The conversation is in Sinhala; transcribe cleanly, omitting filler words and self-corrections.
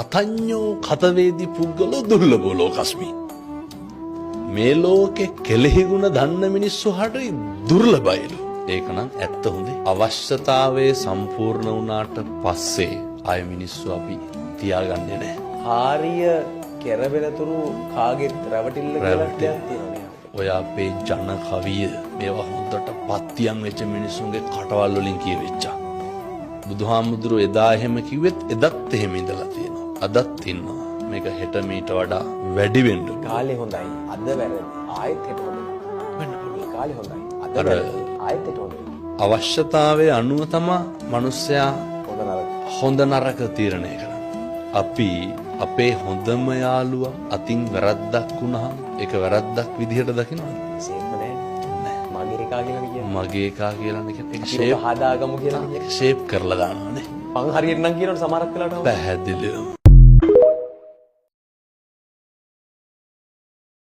අතඤ්ඤෝ කතවේදි පුද්ගලෝ දුර්ලභෝ ලෝකස්මි. මේ ලෝකේ කෙලෙහි ගුණ දන්න මිනිස්සු හරි දුර්ලභයිලු. ඒක නම් ඇත්ත හොඳේ. අවශ්‍යතාවයේ සම්පූර්ණ වුණාට පස්සේ ආය මිනිස්සු අපි තියාගන්නේ නැහැ. ආර්ය කෙරවෙනතුරු කාගෙත් රැවටිල්ල කියලා දෙයක් තියෙනවා. ඔය අපේ ජන කවිය මේවා හොඳට පත්තියන් වෙච්ච මිනිස්සුන්ගේ කටවල් වලින් කියවෙච්චා. බුදුහාමුදුරුවෝ එදා එහෙම කිව්වෙත් එදත් එහෙම ඉඳලා තියෙනවා. අදත් ඉන්නවා. මේක හෙට මීට වඩා වැඩි වෙන්න ඕන. කාලේ හොඳයි. අද වැරදි. ආයෙත් හෙට හොඳයි. වෙන්න පුළුවන්. කාලේ හොඳයි. අද වැරදි. ආයෙත් හෙට හොඳයි. අවශ්‍යතාවයේ අනුව තමයි මිනිස්සයා හොඳ නරක. හොඳ නරක තීරණය කරන්නේ. අපි අපේ හොඳම යාළුවා අතින් වැරද්දක් වුණාම ඒක වැරද්දක් විදිහට දකින්නවද? සේම නැහැ. මගේ එකා කියලා කියන්නේ. මගේ එකා කියලා නේ ඒක ඒක ෂේප් හදාගමු කියලා. ෂේප් කරලා දානවානේ. මං හරියට නම් කියනකොට සමහරක් වෙලාවට පැහැදිලිව